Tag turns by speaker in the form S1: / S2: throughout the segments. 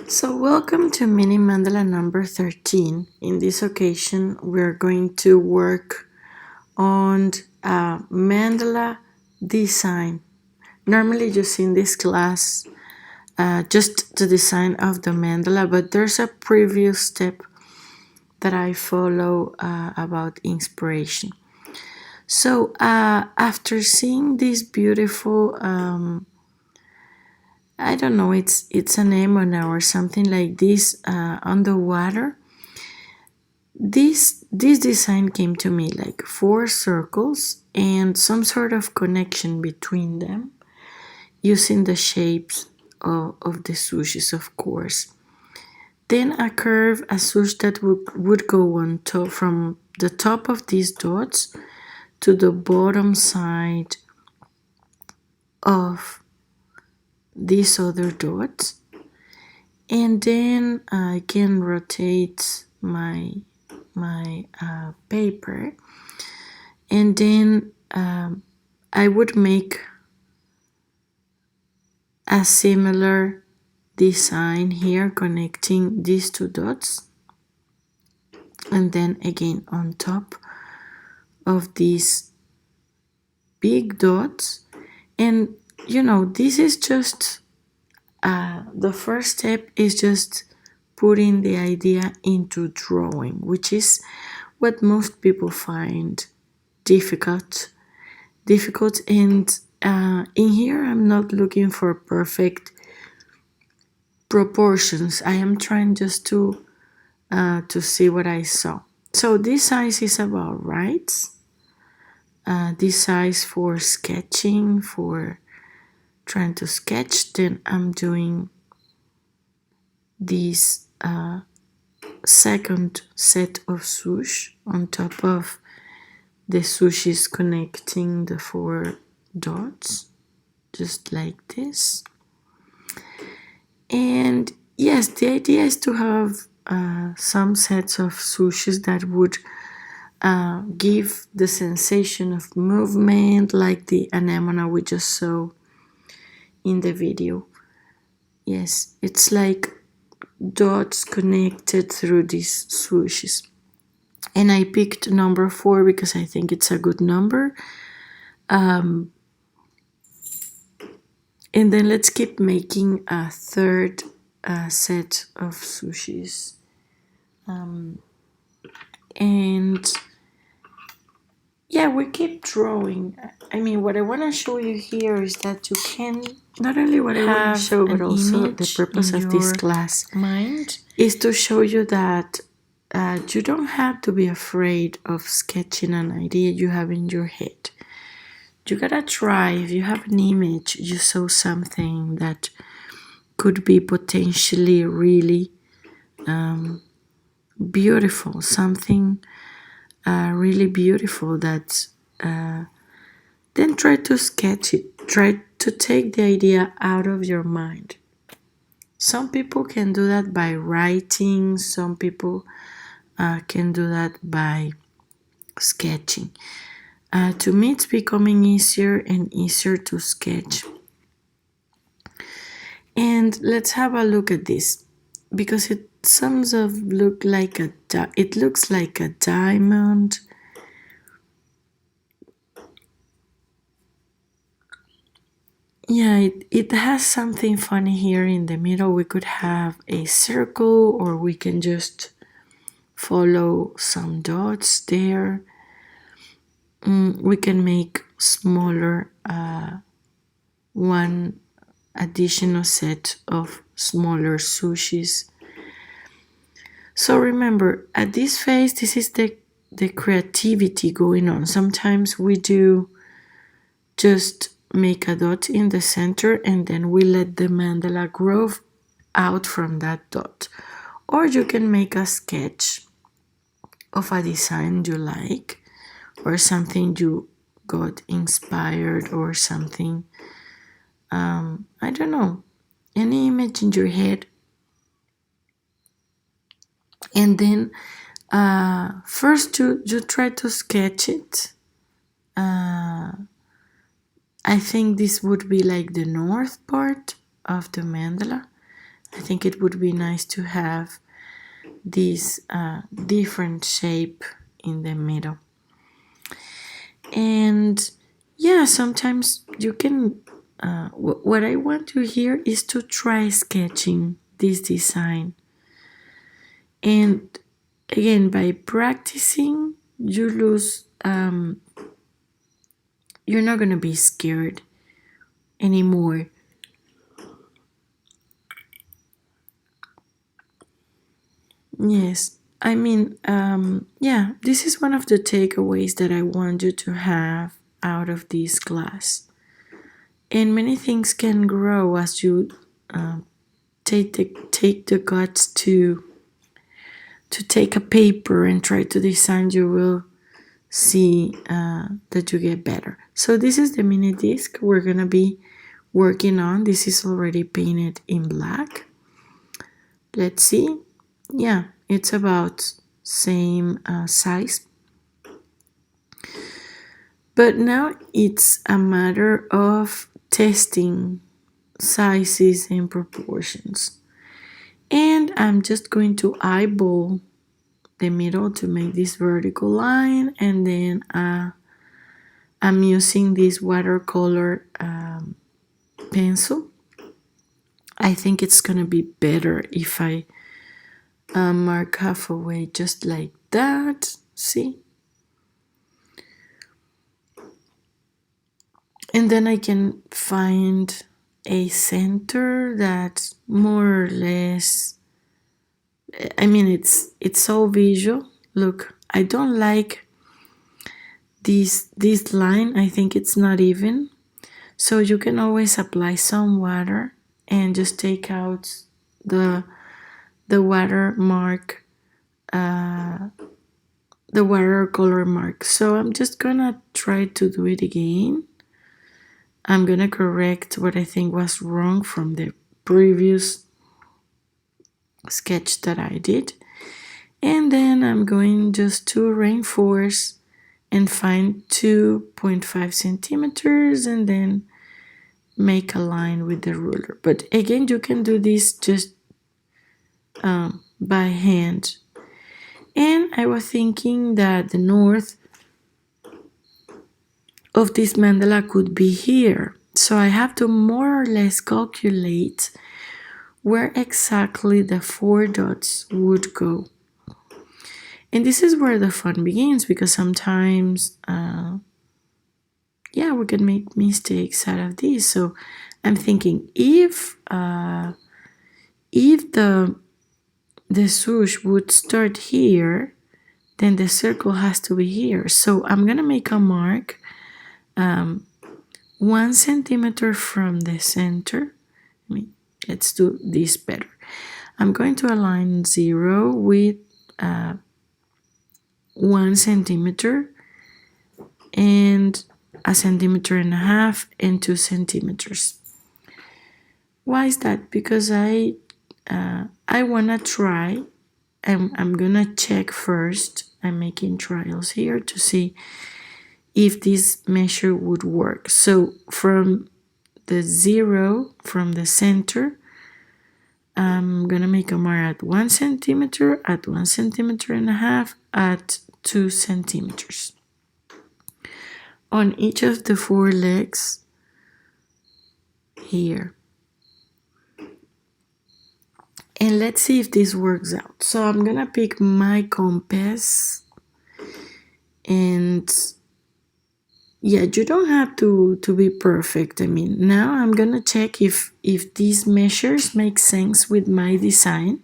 S1: So welcome to MiniMandala number 13. In this occasion, we're going to work on mandala design. Normally you see in this class just the design of the mandala, but there's a previous step that I follow about inspiration. So after seeing this beautiful I don't know, it's an anemone or something like this on the water. This design came to me like 4 circles and some sort of connection between them using the shapes of the sushis, of course. Then a curve, a sush that would go on top from the top of these dots to the bottom side of these other dots. And then I can rotate my paper, and then I would make a similar design here connecting these two dots, and then again on top of these big dots. And you know, this is just the first step is just putting the idea into drawing, which is what most people find difficult. And in here, I'm not looking for perfect proportions. I am trying just to see what I saw. So this size is about right. This size for sketching, for trying to sketch. Then I'm doing this second set of swoosh on top of the sushis connecting the 4 dots, just like this. And yes, the idea is to have some sets of sushis that would give the sensation of movement, like the anemone we just saw in the video. Yes, it's like dots connected through these swooshes. And I picked number 4 because I think it's a good number. And then let's keep making a third set of sushis. And yeah, we keep drawing. I mean, what I want to show you here is that you can not only what I want to show, but also the purpose of this class mind is to show you that you don't have to be afraid of sketching an idea you have in your head. You gotta try. If you have an image, you saw something that could be potentially really beautiful, something really beautiful, that then try to sketch it. Try to take the idea out of your mind. Some people can do that by writing. Some people can do that by sketching. To me, it's becoming easier and easier to sketch. And let's have a look at this, because it sums of look like it looks like a diamond. Yeah, it has something funny here in the middle. We could have a circle, or we can just follow some dots there. We can make smaller one additional set of smaller sushis. So remember, at this phase, this is the creativity going on. Sometimes we do just make a dot in the center, and then we let the mandala grow out from that dot. Or you can make a sketch of a design you like, or something you got inspired, or something, I don't know, any image in your head. And then first you try to sketch it. I think this would be like the north part of the mandala. I think it would be nice to have this different shape in the middle. And yeah, sometimes you can, what I want to here is to try sketching this design. And again, by practicing, you lose, you're not going to be scared anymore. Yes, I mean, yeah, this is one of the takeaways that I want you to have out of this class. And many things can grow as you take the guts to take a paper and try to design. You will see that you get better. So this is the mini disc we're gonna be working on. This is already painted in black. Let's see. Yeah, it's about same size. But now it's a matter of testing sizes and proportions. And I'm just going to eyeball the middle to make this vertical line, and then I'm using this watercolor pencil. I think it's gonna be better if I mark halfway just like that. See? And then I can find a center that's more or less, I mean, it's so visual. Look, I don't like this line. I think it's not even. So you can always apply some water and just take out the watermark, the watercolor mark. So I'm just gonna try to do it again. I'm gonna correct what I think was wrong from the previous sketch that I did. And then I'm going just to reinforce and find 2.5 centimeters and then make a line with the ruler. But again, you can do this just by hand. And I was thinking that the north of this mandala could be here. So I have to more or less calculate where exactly the 4 dots would go. And this is where the fun begins, because sometimes, yeah, we can make mistakes out of this. So I'm thinking if the swoosh would start here, then the circle has to be here. So I'm gonna make a mark 1 centimeter from the center. Let's do this better. I'm going to align 0 with 1 centimeter and 1.5 centimeters and 2 centimeters. Why is that? Because I wanna try. I'm gonna check first. I'm making trials here to see if this measure would work. So from the 0, from the center, I'm gonna make a mark at 1 centimeter, at 1.5 centimeters, at 2 centimeters. On each of the 4 legs here. And let's see if this works out. So I'm gonna pick my compass, and yeah, you don't have to be perfect. I mean, now I'm gonna check if these measures make sense with my design.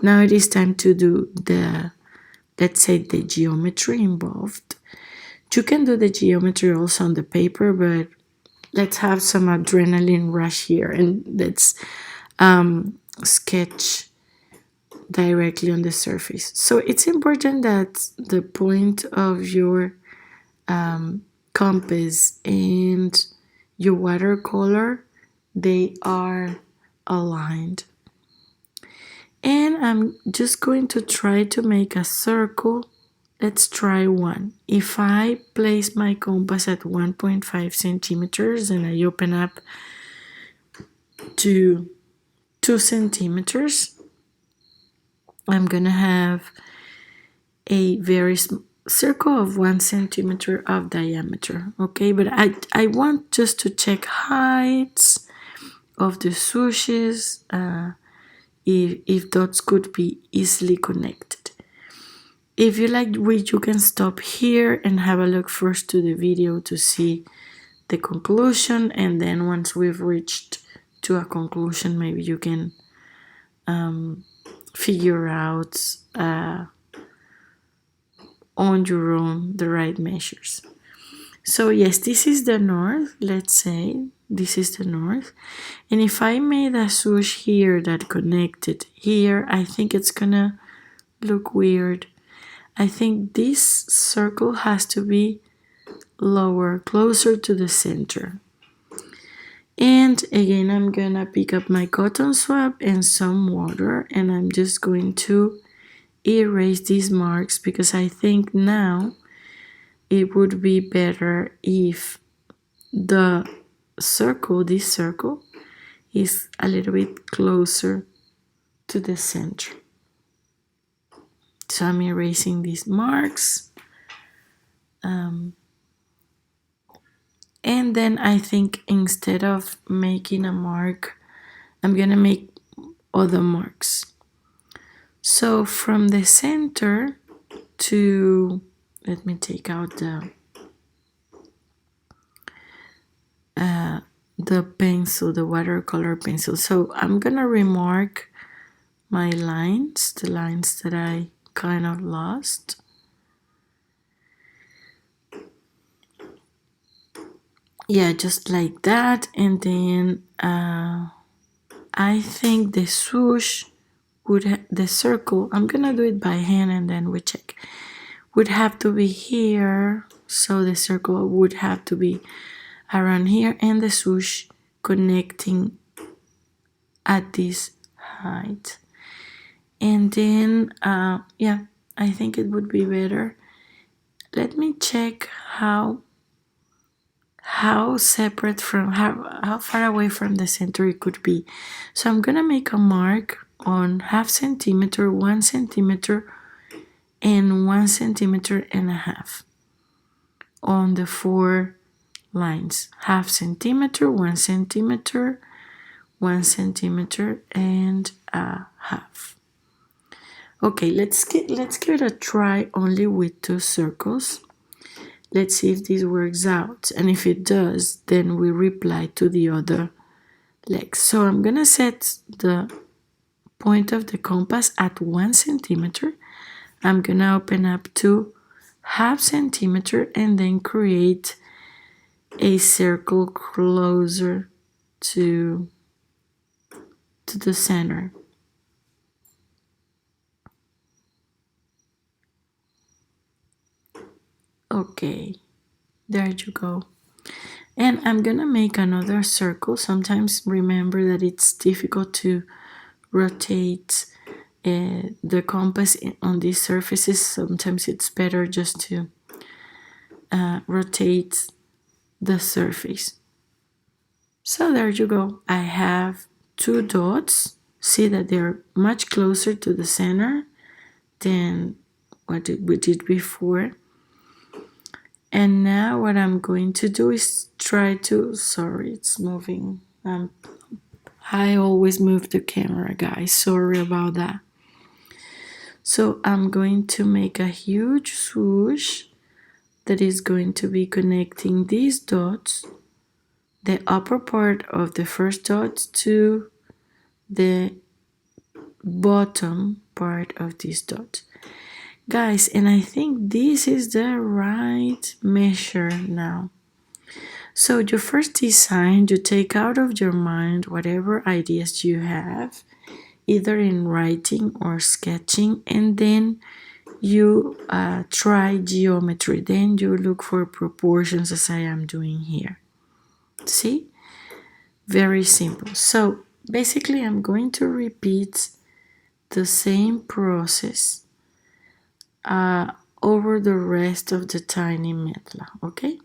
S1: Now it is time to do the, let's say, the geometry involved. You can do the geometry also on the paper, but let's have some adrenaline rush here and let's sketch directly on the surface. So it's important that the point of your compass and your watercolor, they are aligned. And I'm just going to try to make a circle. Let's try one. If I place my compass at 1.5 centimeters and I open up to 2 centimeters, I'm gonna have a very circle of 1 centimeter of diameter. Okay, but I want just to check heights of the swooshes, if dots could be easily connected. If you like, you can stop here and have a look first to the video to see the conclusion, and then once we've reached to a conclusion, maybe you can figure out on your own the right measures. So yes, this is the north. Let's say this is the north, and if I made a swoosh here that connected here, I think it's gonna look weird. I think this circle has to be lower, closer to the center. And again, I'm gonna pick up my cotton swab and some water, and I'm just going to erase these marks, because I think now it would be better if the circle, this circle, is a little bit closer to the center. So I'm erasing these marks. And then I think instead of making a mark, I'm gonna make other marks. So from the center to, let me take out the pencil, the watercolor pencil. So I'm gonna remark my lines, the lines that I kind of lost. Yeah, just like that. And then I think the swoosh would, the circle, I'm gonna do it by hand and then we check, would have to be here. So the circle would have to be around here, and the swoosh connecting at this height. And then yeah, I think it would be better. Let me check how separate from, how far away from the center it could be. So I'm gonna make a mark on 1/2 centimeter, 1 centimeter, and 1.5 centimeters on the 4 lines. 1/2 centimeter, 1 centimeter, 1 centimeter, and a half. Okay, let's give it a try only with 2 circles. Let's see if this works out, and if it does, then we reply to the other legs. So I'm gonna set the point of the compass at 1 centimeter. I'm gonna open up to 1/2 centimeter and then create a circle closer to the center. Okay, there you go. And I'm gonna make another circle. Sometimes remember that it's difficult to rotate the compass on these surfaces. Sometimes it's better just to rotate the surface. So there you go. I have 2 dots. See that they're much closer to the center than what we did before. And now what I'm going to do is try to, sorry, it's moving. I always move the camera, guys. Sorry about that. So I'm going to make a huge swoosh that is going to be connecting these dots, the upper part of the first dot, to the bottom part of this dot. Guys, and I think this is the right measure now. So your first design, you take out of your mind whatever ideas you have, either in writing or sketching, and then you try geometry. Then you look for proportions, as I am doing here. See? Very simple. So basically I'm going to repeat the same process over the rest of the tiny mandala, okay?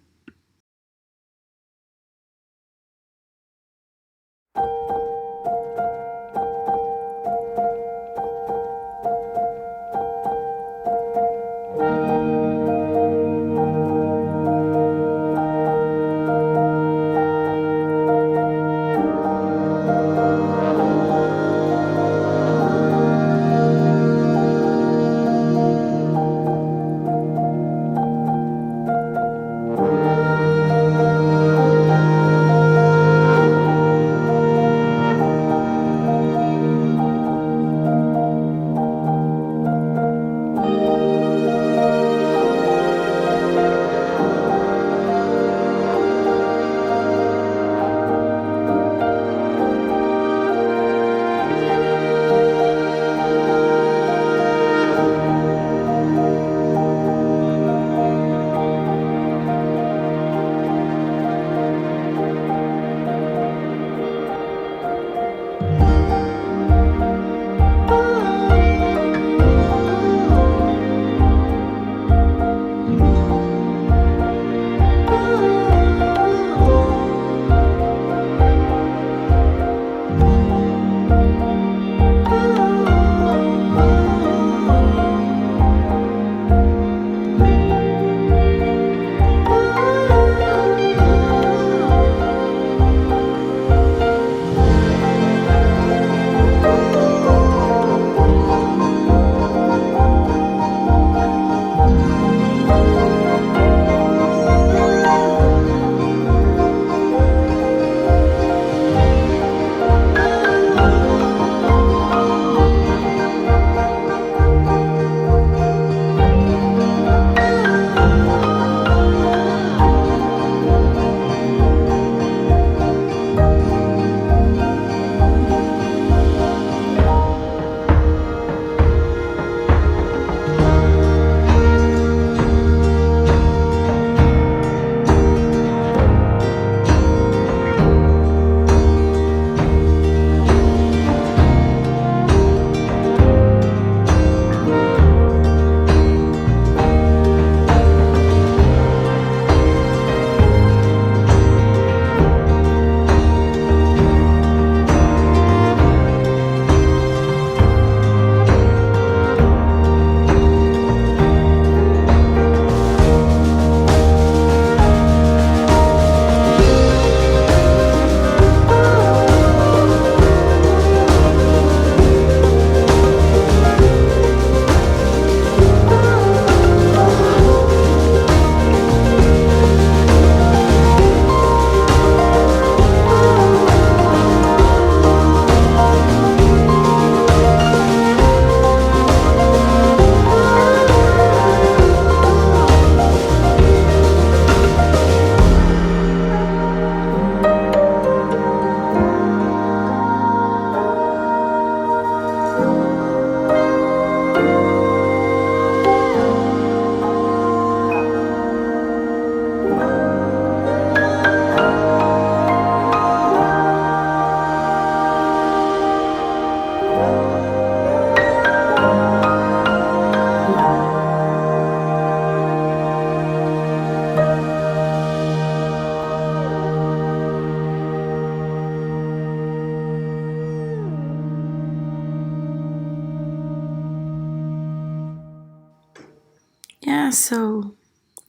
S1: Yeah, so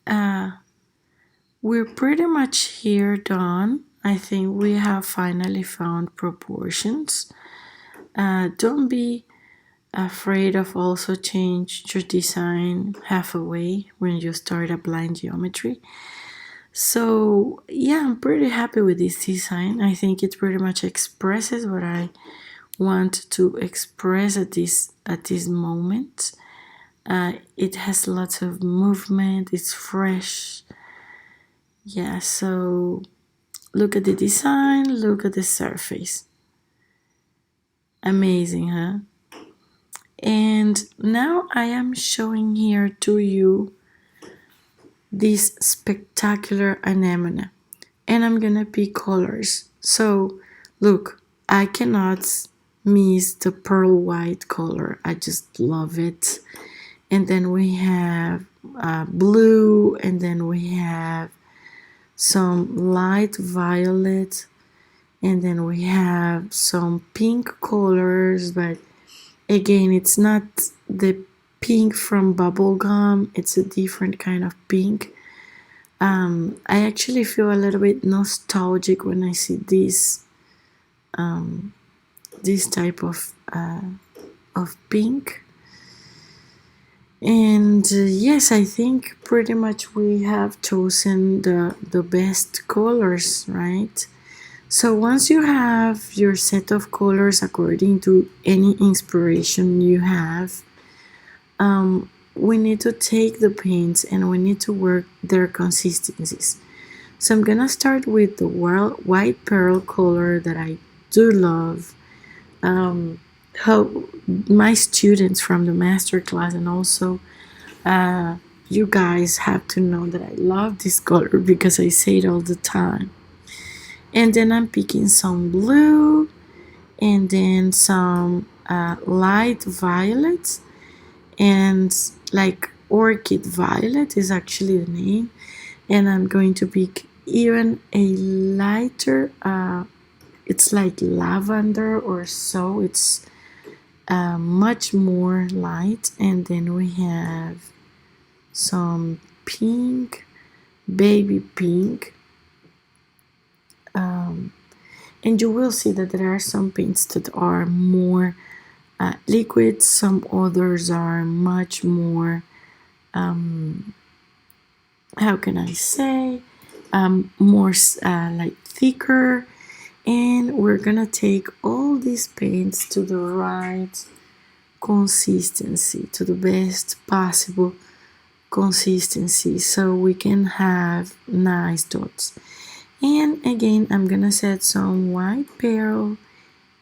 S1: uh, we're pretty much here done. I think we have finally found proportions. Don't be afraid of also change your design halfway when you start applying geometry. So yeah, I'm pretty happy with this design. I think it pretty much expresses what I want to express at this moment. It has lots of movement. It's fresh. Yeah. So look at the design. Look at the surface. Amazing, huh? And now I am showing here to you this spectacular anemone, and I'm gonna pick colors. So look, I cannot miss the pearl white color. I just love it. And then we have blue, and then we have some light violet, and then we have some pink colors, but again, it's not the pink from bubblegum, it's a different kind of pink. I actually feel a little bit nostalgic when I see this type of pink. And yes, I think pretty much we have chosen the best colors, right? So once you have your set of colors according to any inspiration you have, we need to take the paints and we need to work their consistencies. So I'm gonna start with the white pearl color that I do love. How my students from the master class and also you guys have to know that I love this color because I say it all the time. And then I'm picking some blue and then some light violet, and like orchid violet is actually the name. And I'm going to pick even a lighter, it's like lavender or so, it's much more light. And then we have some pink, baby pink, and you will see that there are some paints that are more liquid, some others are much more, how can I say, more like thicker. And we're gonna take all these paints to the right consistency, to the best possible consistency, so we can have nice dots. And again, I'm gonna set some white pearl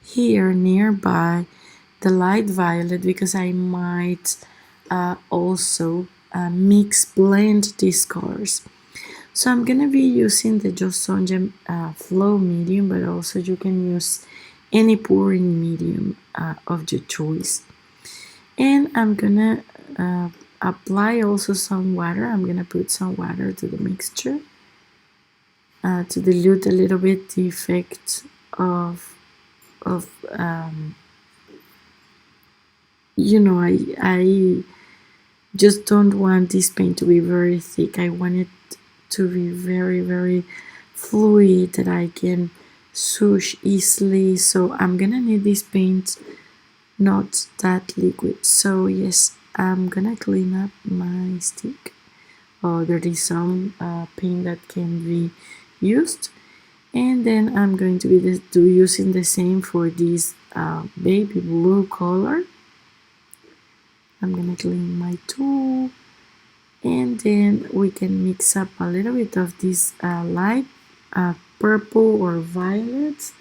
S1: here nearby the light violet because I might also blend these colors. So I'm gonna be using the Josonja flow medium, but also you can use any pouring medium of your choice. And I'm gonna apply also some water. I'm gonna put some water to the mixture to dilute a little bit the effect of I just don't want this paint to be very thick. I want it to be very, very fluid that I can swoosh easily. So I'm gonna need this paint not that liquid. So yes, I'm gonna clean up my stick. Oh, there is some paint that can be used. And then I'm going to be using the same for this baby blue color. I'm gonna clean my tool, and then we can mix up a little bit of this light purple or violet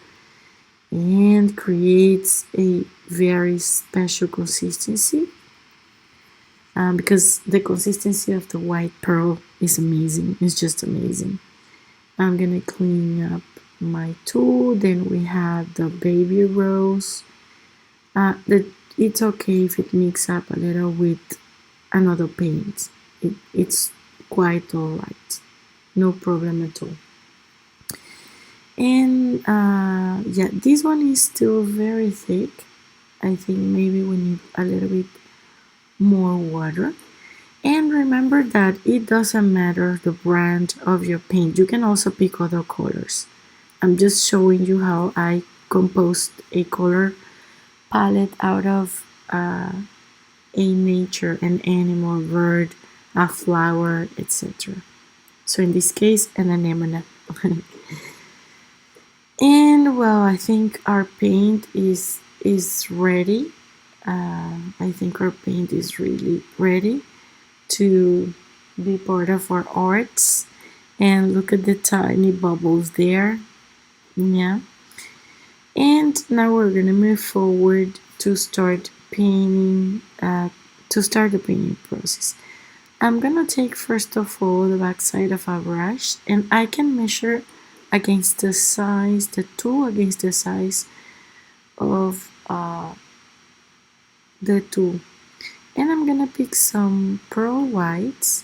S1: and creates a very special consistency because the consistency of the white pearl is amazing. It's just amazing. I'm gonna clean up my tool. Then we have the baby rose. It's okay if it mix up a little with another paint. It's quite alright, no problem at all. And yeah, this one is still very thick. I think maybe we need a little bit more water. And remember that it doesn't matter the brand of your paint. You can also pick other colors. I'm just showing you how I composed a color palette out of a nature, an animal, bird, a flower, etc. So in this case, an anemone. And well, I think our paint is ready. I think our paint is really ready to be part of our arts. And look at the tiny bubbles there. Yeah. And now we're gonna move forward to start painting. To start the painting process. I'm gonna take first of all the back side of a brush, and I can measure against the size, the tool against the size of the tool. And I'm gonna pick some pearl whites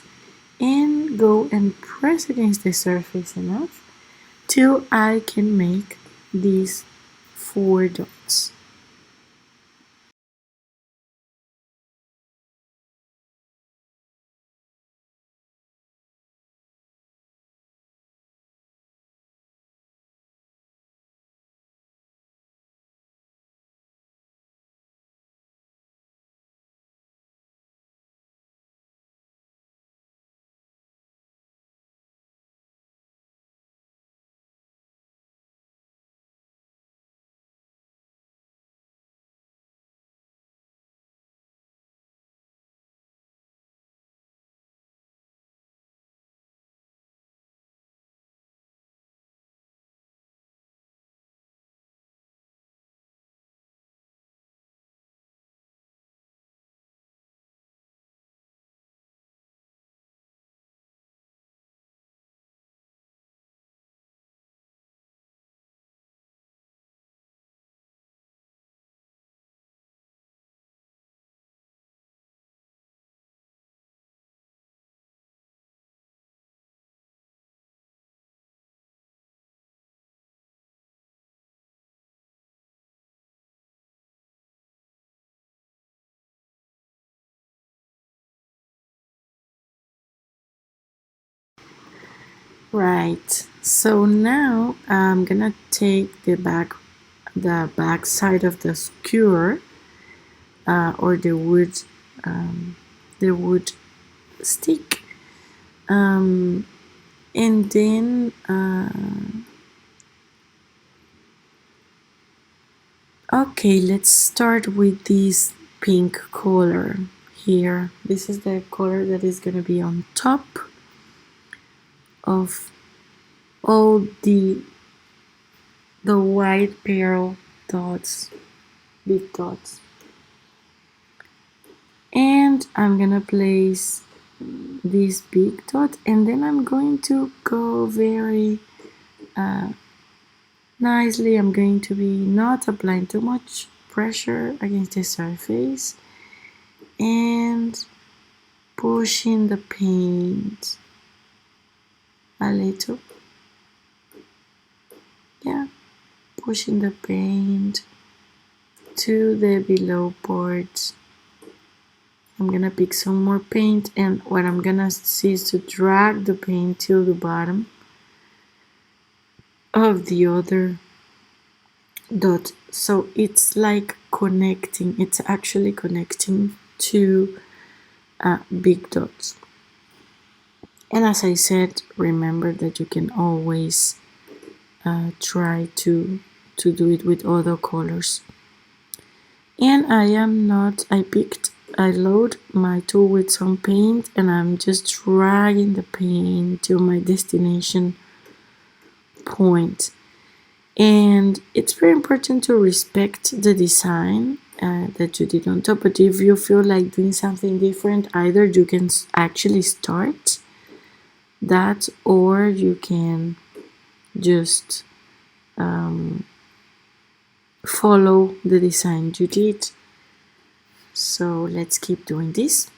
S1: and go and press against the surface enough till I can make these 4 dots. Right. So now I'm gonna take the back side of the skewer or the wood stick, um, and then okay, let's start with this pink color here. This is the color that is gonna be on top of all the white pearl dots, big dots. And I'm gonna place this big dot, and then I'm going to go very nicely. I'm going to be not applying too much pressure against the surface and pushing the paint a little. Yeah, pushing the paint to the below part. I'm gonna pick some more paint, and what I'm gonna see is to drag the paint to the bottom of the other dot. So it's like connecting, it's actually connecting two big dots. And as I said, remember that you can always try to do it with other colors. And I load my tool with some paint, and I'm just dragging the paint to my destination point. And it's very important to respect the design that you did on top. But if you feel like doing something different, either you can actually start that, or you can just follow the design you did. So let's keep doing this.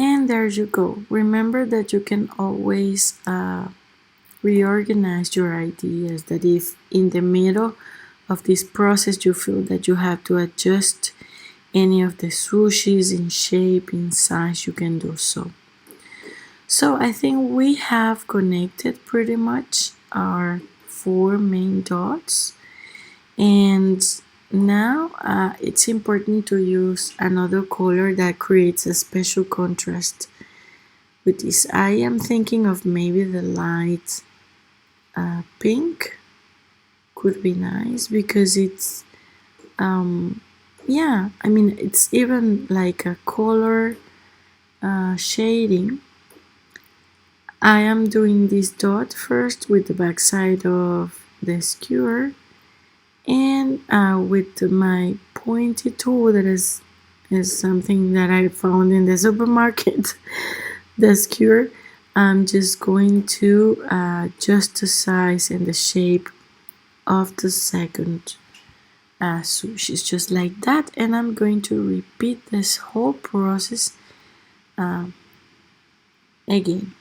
S1: And there you go. Remember that you can always reorganize your ideas, that if in the middle of this process you feel that you have to adjust any of the sushis in shape, in size, you can do so. So I think we have connected pretty much our four main dots, and now it's important to use another color that creates a special contrast with this. I am thinking of maybe the light pink could be nice because it's yeah, I mean it's even like a color shading. I am doing this dot first with the back side of the skewer, and with my pointy tool that is something that I found in the supermarket, the skewer, I'm just going to adjust the size and the shape of the second sushi. It's just like that, and I'm going to repeat this whole process again.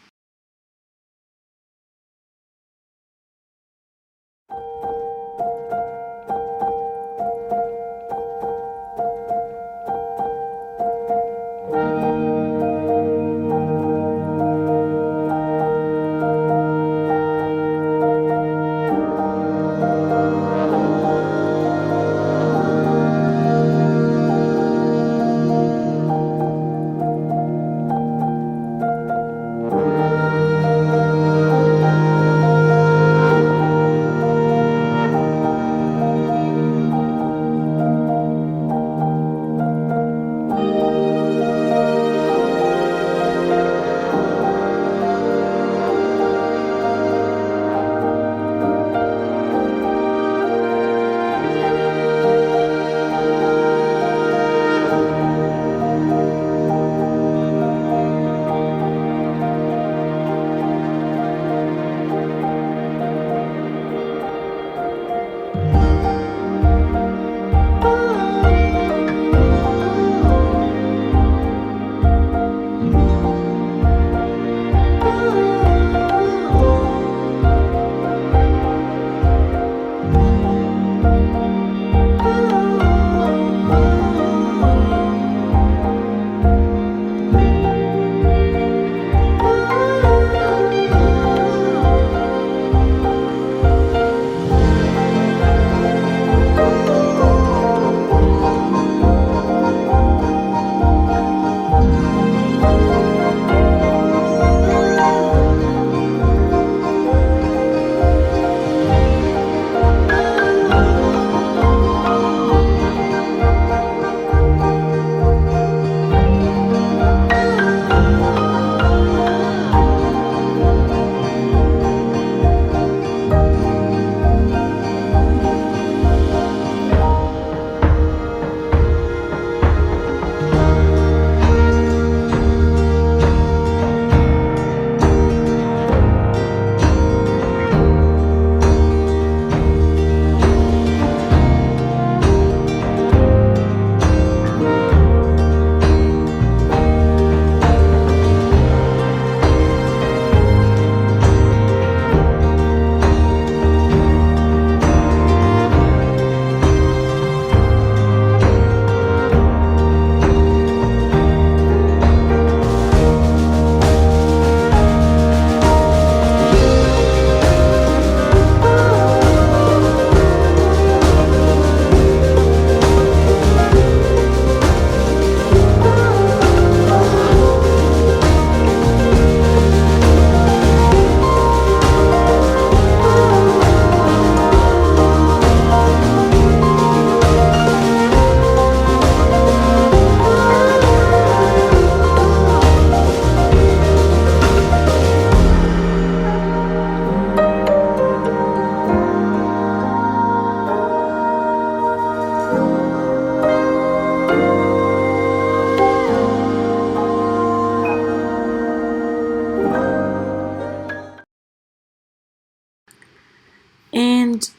S1: And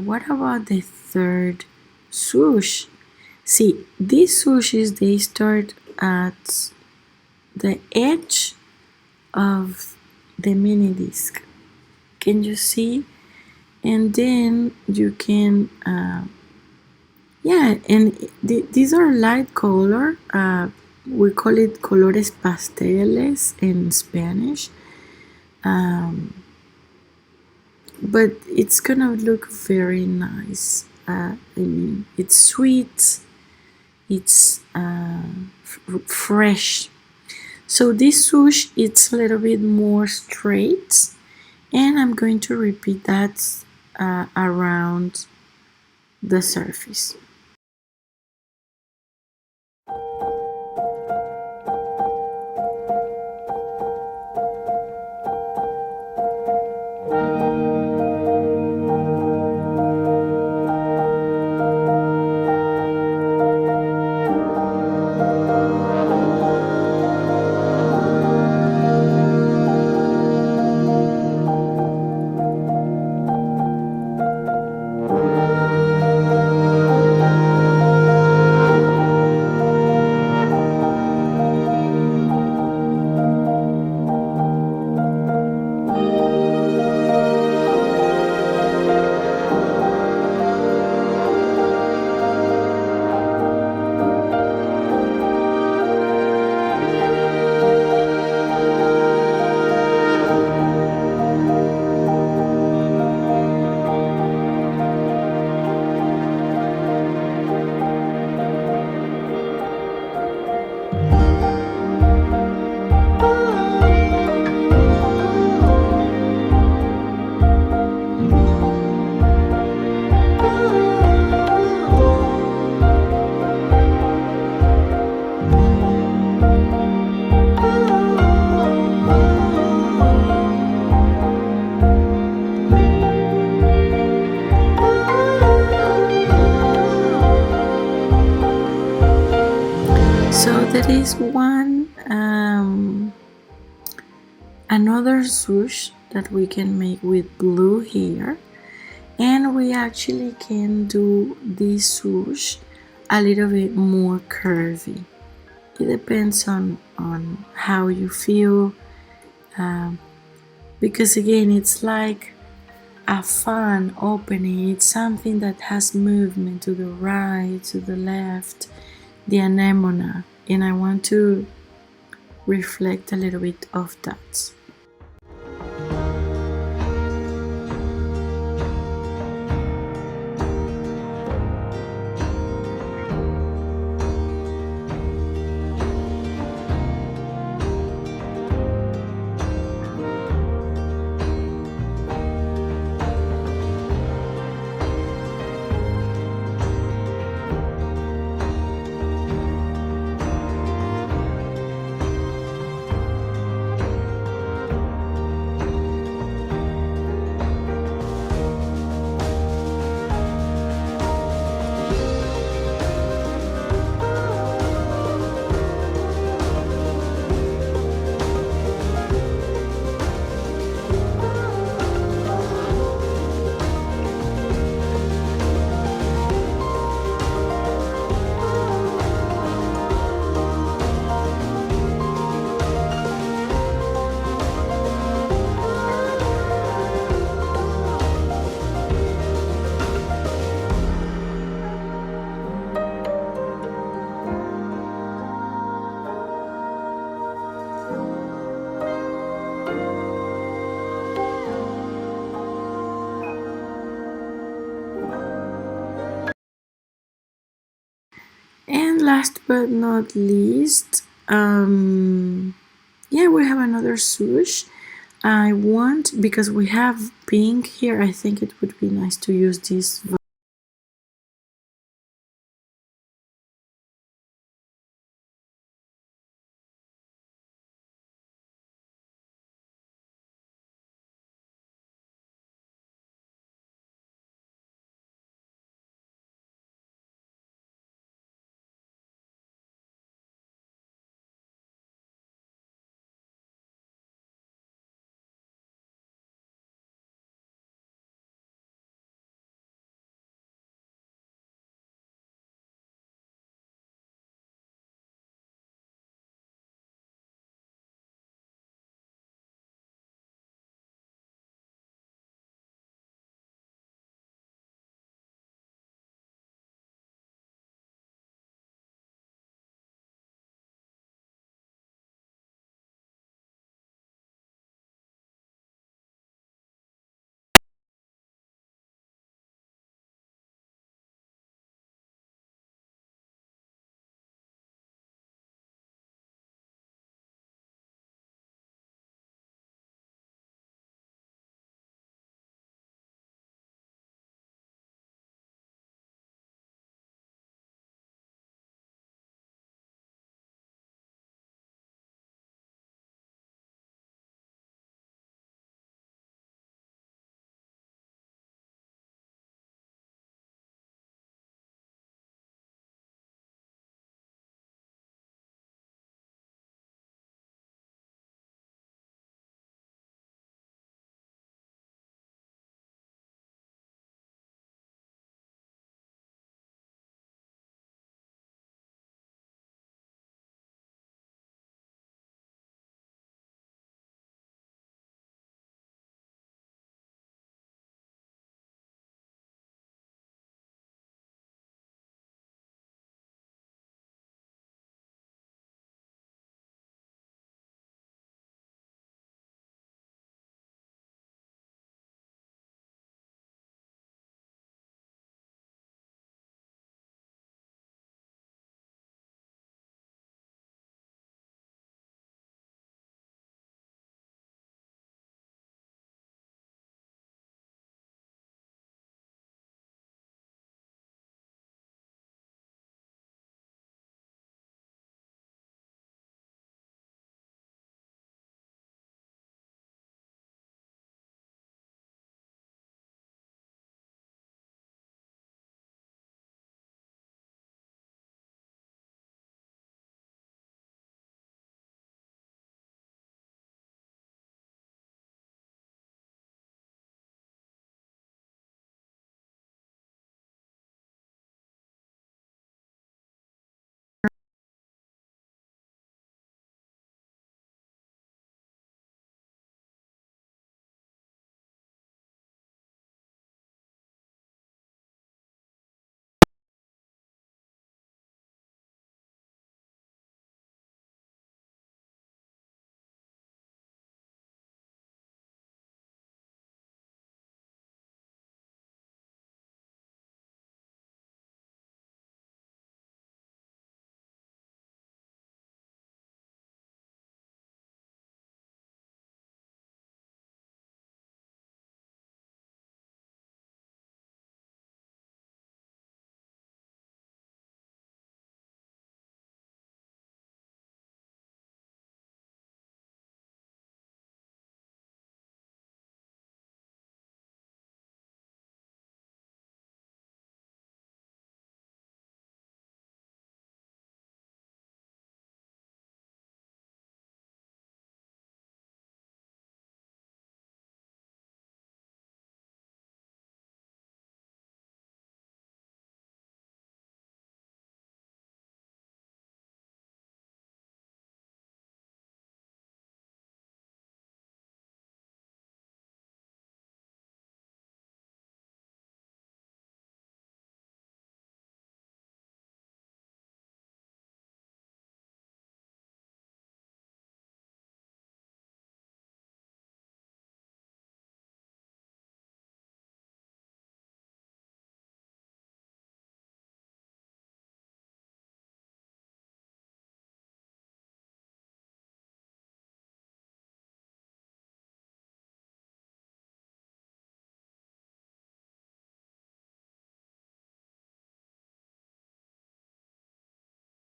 S1: what about the third swoosh? See, these swooshes they start at the edge of the mini disc. Can you see? And then you can yeah, and these are light color. We call it colores pasteles in Spanish. Um, but it's gonna look very nice. I mean, it's sweet, it's fresh. So this swoosh, it's a little bit more straight, and I'm going to repeat that around the surface. So there is one another swoosh that we can make with blue here, and we actually can do this swoosh a little bit more curvy. It depends on how you feel, um, because again it's like a fun opening. It's something that has movement to the right, to the left, the anemone, and I want to reflect a little bit of that. And last but not least, yeah, we have another swoosh. I want, because we have pink here, I think it would be nice to use this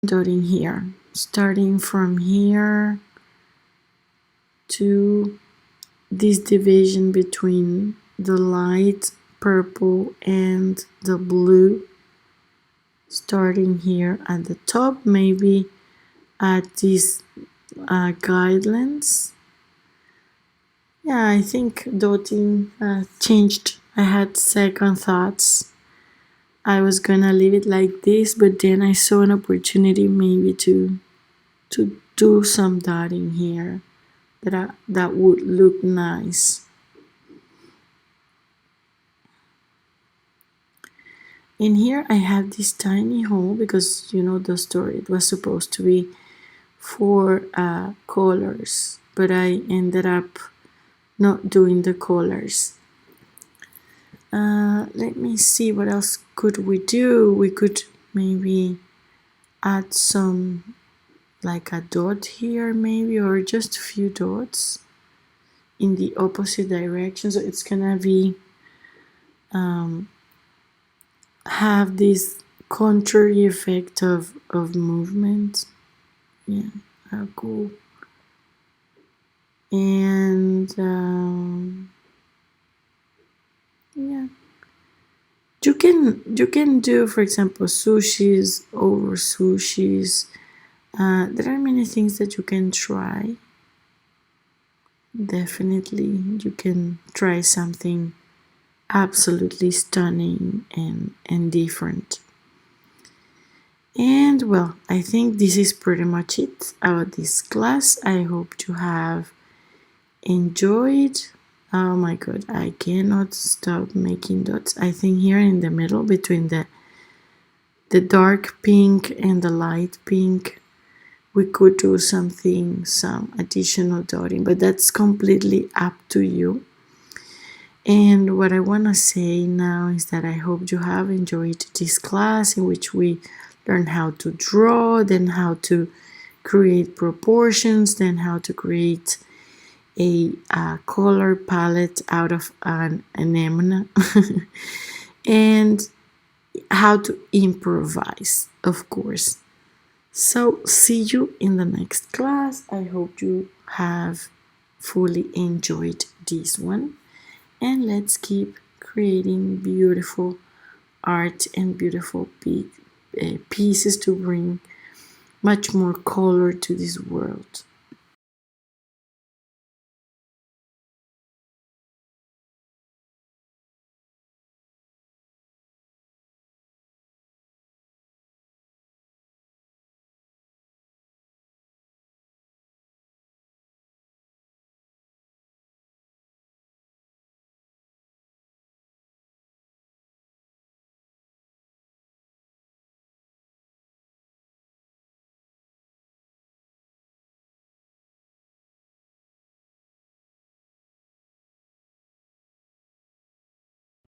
S1: dotting here, starting from here to this division between the light purple and the blue, starting here at the top, maybe at these guidelines. Yeah, I think dotting changed. I had second thoughts. I was gonna leave it like this, but then I saw an opportunity maybe to do some dotting here that would look nice. In here I have this tiny hole because you know the story, it was supposed to be for colors, but I ended up not doing the colors. Let me see what else could we do. We could maybe add some, like a dot here maybe, or just a few dots in the opposite direction, so it's gonna be have this contrary effect of movement. Yeah, how cool. And yeah, you can do, for example, sushis over sushis. There are many things that you can try. Definitely you can try something absolutely stunning and different. And well, I think this is pretty much it about this class. I hope you have enjoyed. Oh my god, I cannot stop making dots. I think here in the middle between the dark pink and the light pink, we could do something, some additional dotting, but that's completely up to you. And what I want to say now is that I hope you have enjoyed this class in which we learn how to draw, then how to create proportions, then how to create a color palette out of an anemone and how to improvise, of course. So see you in the next class. I hope you have fully enjoyed this one, and let's keep creating beautiful art and beautiful pieces to bring much more color to this world.